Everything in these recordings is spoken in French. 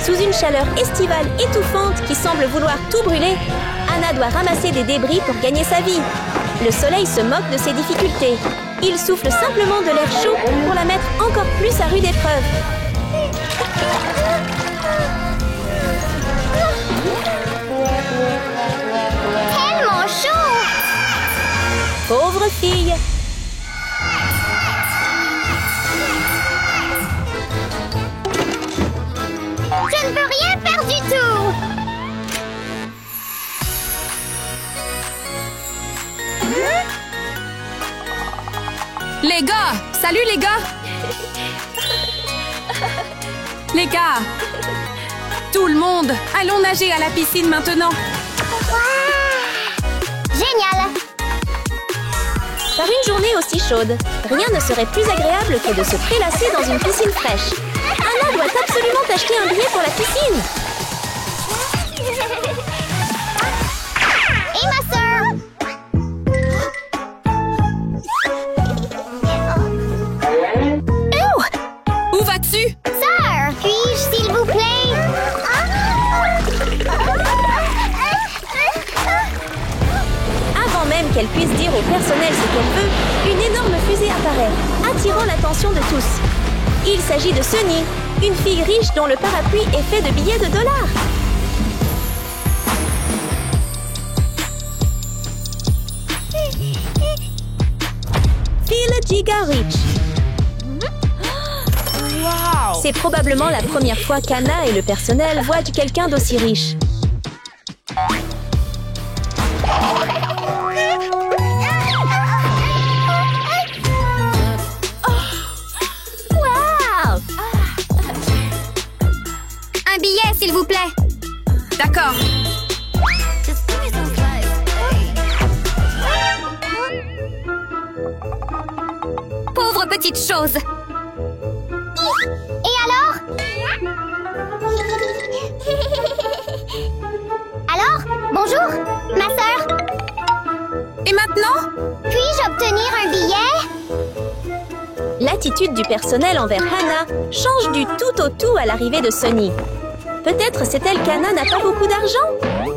Sous une chaleur estivale étouffante qui semble vouloir tout brûler, Hannah doit ramasser des débris pour gagner sa vie. Le soleil se moque de ses difficultés. Il souffle simplement de l'air chaud pour la mettre encore plus à rude épreuve. Tellement chaud! Pauvre fille! Je ne veux rien faire du tout! Les gars! Salut les gars! Les gars! Tout le monde! Allons nager à la piscine maintenant! Génial! Par une journée aussi chaude, rien ne serait plus agréable que de se prélasser dans une piscine fraîche. Hannah doit absolument acheter un billet pour la piscine. Et ma sœur! Oh! Où vas-tu? Sœur! Puis-je, s'il vous plaît? Avant même qu'elle puisse dire au personnel ce qu'elle veut, une énorme fusée apparaît, attirant l'attention de tous. Il s'agit de Sunny, une fille riche dont le parapluie est fait de billets de dollars. Phil Giga Rich. Wow! C'est probablement la première fois qu'Hannah et le personnel voient quelqu'un d'aussi riche. Wow! Un billet, s'il vous plaît! D'accord. Pauvre petite chose! Et alors? Alors? Bonjour, ma sœur. Et maintenant? Puis-je obtenir un billet? L'attitude du personnel envers Hannah change du tout au tout à l'arrivée de Sunny. Peut-être c'est-elle qu'Hannah n'a pas beaucoup d'argent?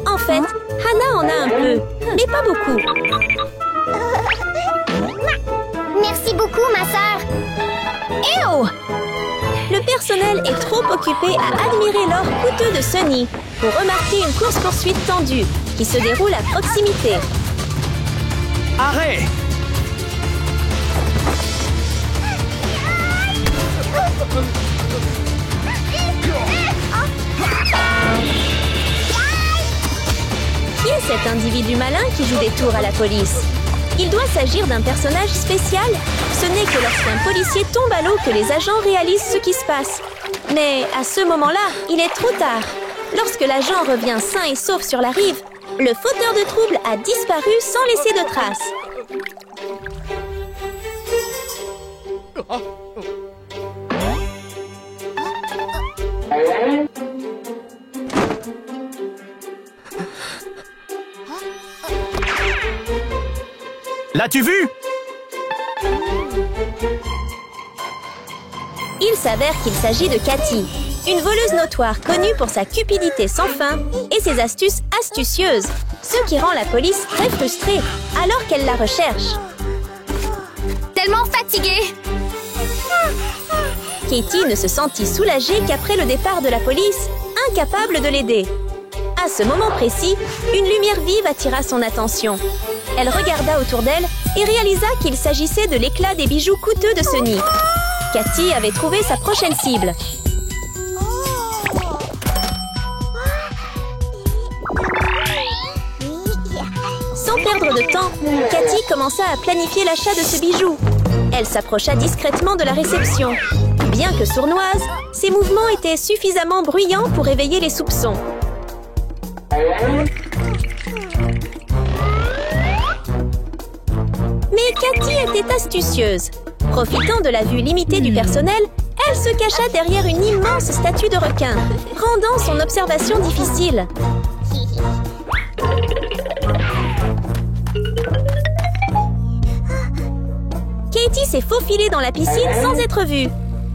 En fait, Hannah en a un peu, mais pas beaucoup. Merci beaucoup, ma sœur. Eh oh! Le personnel est trop occupé à admirer l'or coûteux de Sunny pour remarquer une course-poursuite tendue qui se déroule à proximité. Arrête! Qui est cet individu malin qui joue des tours à la police? Il doit s'agir d'un personnage spécial. Ce n'est que lorsqu'un policier tombe à l'eau que les agents réalisent ce qui se passe. Mais à ce moment-là, il est trop tard. Lorsque l'agent revient sain et sauf sur la rive, le fauteur de trouble a disparu sans laisser de traces. L'as-tu vu? Il s'avère qu'il s'agit de Cathy, une voleuse notoire connue pour sa cupidité sans fin et ses astuces astucieuses, ce qui rend la police très frustrée alors qu'elle la recherche. Tellement fatiguée! Katie ne se sentit soulagée qu'après le départ de la police, incapable de l'aider. À ce moment précis, une lumière vive attira son attention. Elle regarda autour d'elle et réalisa qu'il s'agissait de l'éclat des bijoux coûteux de Sunny. Cathy avait trouvé sa prochaine cible. Sans perdre de temps, Cathy commença à planifier l'achat de ce bijou. Elle s'approcha discrètement de la réception. Bien que sournoise, ses mouvements étaient suffisamment bruyants pour éveiller les soupçons. Mais Cathy était astucieuse. Profitant de la vue limitée du personnel, elle se cacha derrière une immense statue de requin, rendant son observation difficile. Katie s'est faufilée dans la piscine sans être vue.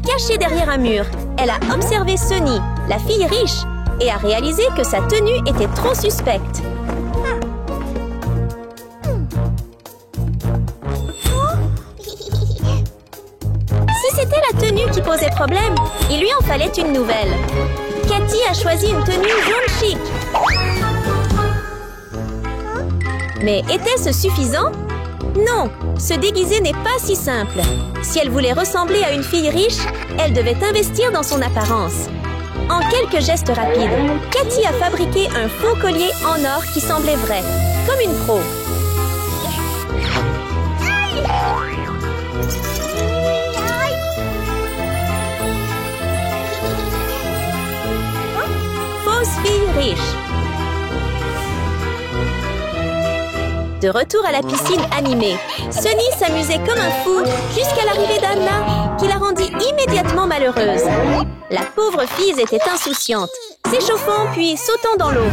Cachée derrière un mur, elle a observé Sunny, la fille riche, et a réalisé que sa tenue était trop suspecte. Si c'était la tenue qui posait problème, il lui en fallait une nouvelle. Cathy a choisi une tenue jaune chic. Mais était-ce suffisant? Non, se déguiser n'est pas si simple. Si elle voulait ressembler à une fille riche, elle devait investir dans son apparence. En quelques gestes rapides, Cathy a fabriqué un faux collier en or qui semblait vrai, comme une pro. Fausse fille riche. De retour à la piscine animée, Sunny s'amusait comme un fou jusqu'à l'arrivée d'Anna, qui la rendit immédiatement malheureuse. La pauvre fille était insouciante, s'échauffant puis sautant dans l'eau.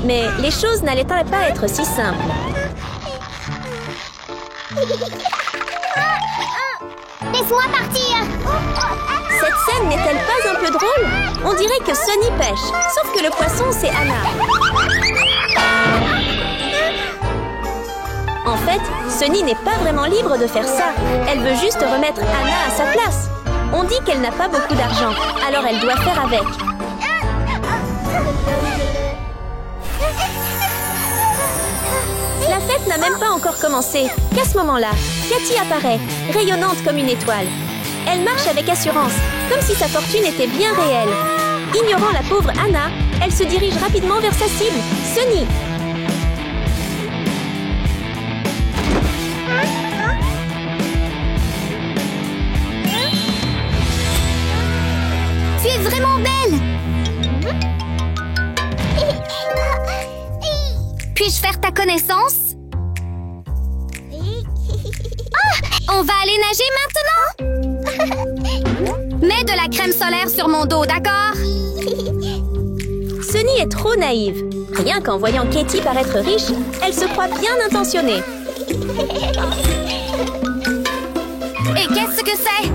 Mais les choses n'allaient pas être si simples. Laisse-moi partir! Cette scène n'est-elle pas un peu drôle? On dirait que Sunny pêche, sauf que le poisson, c'est Anna. En fait, Sunny n'est pas vraiment libre de faire ça. Elle veut juste remettre Anna à sa place. On dit qu'elle n'a pas beaucoup d'argent, alors elle doit faire avec. La fête n'a même pas encore commencé, qu'à ce moment-là, Cathy apparaît, rayonnante comme une étoile. Elle marche avec assurance, comme si sa fortune était bien réelle. Ignorant la pauvre Anna, elle se dirige rapidement vers sa cible, Sunny. Tu es vraiment belle! Puis-je faire ta connaissance? On va aller nager maintenant? Mets de la crème solaire sur mon dos, d'accord? Sunny est trop naïve. Rien qu'en voyant Cathy paraître riche, elle se croit bien intentionnée. Et qu'est-ce que c'est?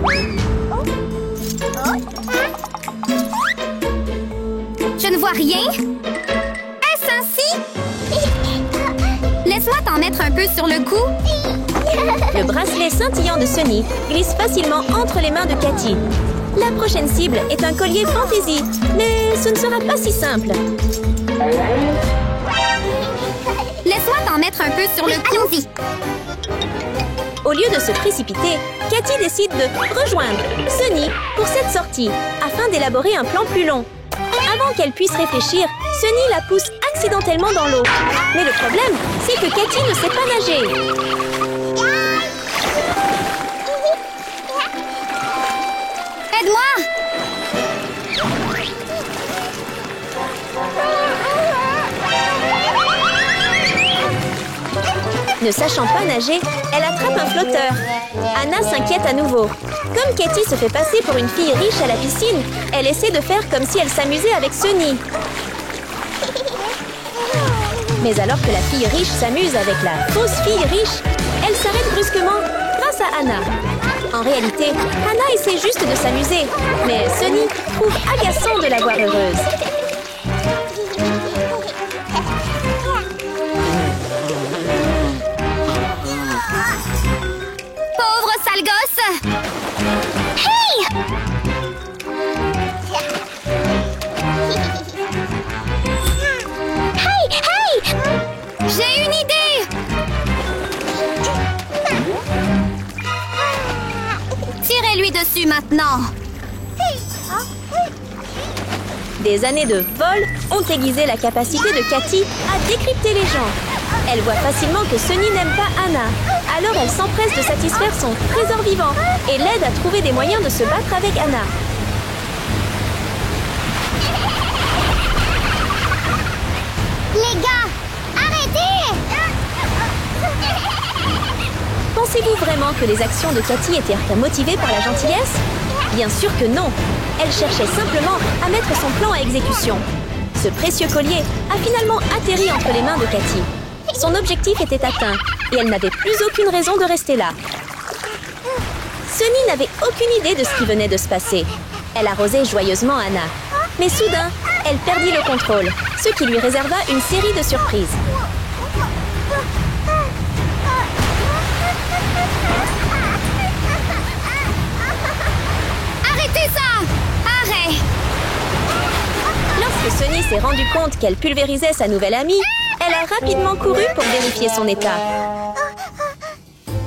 Je ne vois rien. Est-ce ainsi? Laisse-moi t'en mettre un peu sur le cou. Le bracelet scintillant de Sunny glisse facilement entre les mains de Cathy. La prochaine cible est un collier fantaisie, mais ce ne sera pas si simple. Laisse-moi t'en mettre un peu sur le cou. Allons-y. Au lieu de se précipiter, Cathy décide de rejoindre Sunny pour cette sortie, afin d'élaborer un plan plus long. Avant qu'elle puisse réfléchir, Sunny la pousse accidentellement dans l'eau. Mais le problème, c'est que Cathy ne sait pas nager. Aide-moi! Ne sachant pas nager, elle attrape un flotteur. Anna s'inquiète à nouveau. Comme Cathy se fait passer pour une fille riche à la piscine, elle essaie de faire comme si elle s'amusait avec Sunny. Mais alors que la fille riche s'amuse avec la fausse fille riche, elle s'arrête brusquement grâce à Anna. En réalité, Anna essaie juste de s'amuser, mais Sunny trouve agaçant de la voir heureuse. Pauvre sale gosse! Hey! Hey! Hey! J'ai une idée! Tirez-lui dessus maintenant! Des années de vol ont aiguisé la capacité de Cathy à décrypter les gens. Elle voit facilement que Sunny n'aime pas Anna. Alors elle s'empresse de satisfaire son trésor vivant et l'aide à trouver des moyens de se battre avec Anna. Les gars, arrêtez! Pensez-vous vraiment que les actions de Cathy étaient motivées par la gentillesse? Bien sûr que non. Elle cherchait simplement à mettre son plan à exécution. Ce précieux collier a finalement atterri entre les mains de Cathy. Son objectif était atteint et elle n'avait plus aucune raison de rester là. Sunny n'avait aucune idée de ce qui venait de se passer. Elle arrosait joyeusement Anna. Mais soudain, elle perdit le contrôle, ce qui lui réserva une série de surprises. Arrêtez ça! Arrête! Lorsque Sunny s'est rendu compte qu'elle pulvérisait sa nouvelle amie, elle a rapidement couru pour vérifier son état.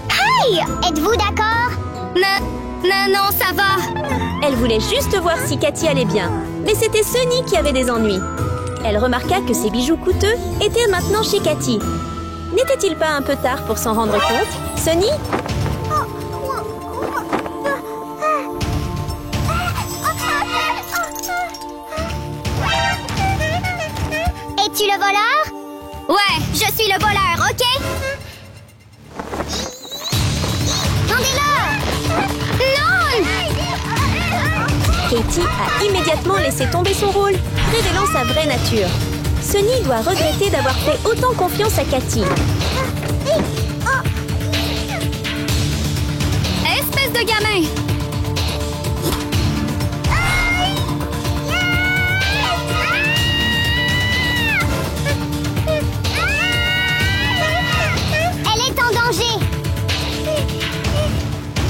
Hey! Êtes-vous d'accord? Non, ça va. Elle voulait juste voir si Cathy allait bien, mais c'était Sunny qui avait des ennuis. Elle remarqua que ses bijoux coûteux étaient maintenant chez Cathy. N'était-il pas un peu tard pour s'en rendre compte, Sunny? Es-tu le voleur? Ouais, je suis le voleur, ok? Rendez-le! Non! Katie a immédiatement laissé tomber son rôle, révélant sa vraie nature. Sunny doit regretter d'avoir fait autant confiance à Cathy. Espèce de gamin! Elle est en danger!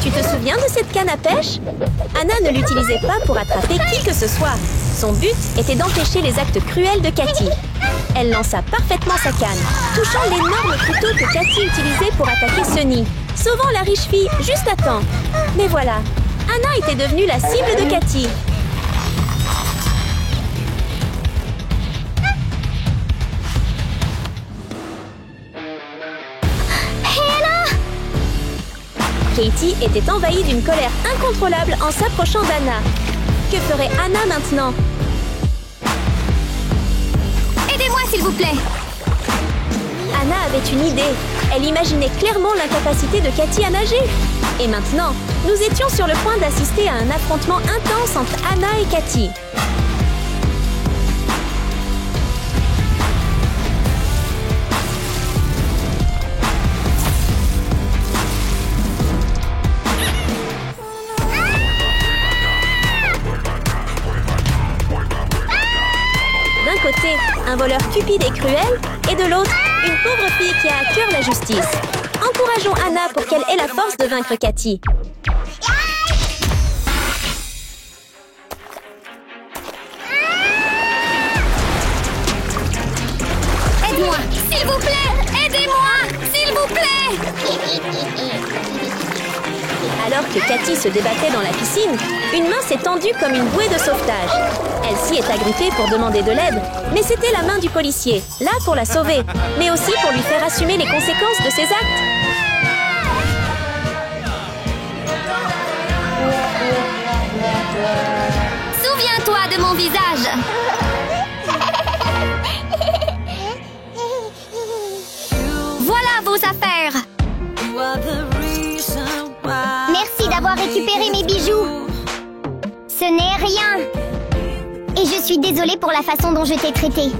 Tu te souviens de cette canne à pêche? Anna ne l'utilisait pas pour attraper qui que ce soit. Son but était d'empêcher les actes cruels de Cathy. Elle lança parfaitement sa canne, touchant l'énorme couteau que Cathy utilisait pour attaquer Sunny, sauvant la riche fille juste à temps. Mais voilà, Anna était devenue la cible de Cathy. Katie était envahie d'une colère incontrôlable en s'approchant d'Anna. Que ferait Anna maintenant? Aidez-moi, s'il vous plaît! Anna avait une idée. Elle imaginait clairement l'incapacité de Cathy à nager. Et maintenant, nous étions sur le point d'assister à un affrontement intense entre Anna et Cathy. D'un côté, un voleur cupide et cruel, et de l'autre, une pauvre fille qui a à cœur la justice. Encourageons Anna pour qu'elle ait la force de vaincre Cathy. Aide-moi, s'il vous plaît! Aidez-moi, s'il vous plaît! Alors que Cathy se débattait dans la piscine, une main s'est tendue comme une bouée de sauvetage. Elle s'y est agrippée pour demander de l'aide, mais c'était la main du policier, là pour la sauver, mais aussi pour lui faire assumer les conséquences de ses actes. Souviens-toi de mon visage! Voilà vos affaires! Merci d'avoir récupéré mes bijoux. Ce n'est rien. Et je suis désolée pour la façon dont je t'ai traité.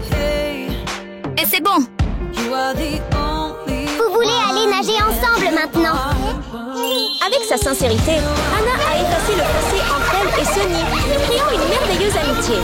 Et c'est bon! Vous voulez aller nager ensemble maintenant? Avec sa sincérité, Anna a effacé le passé entre elle et Sunny, créant une merveilleuse amitié.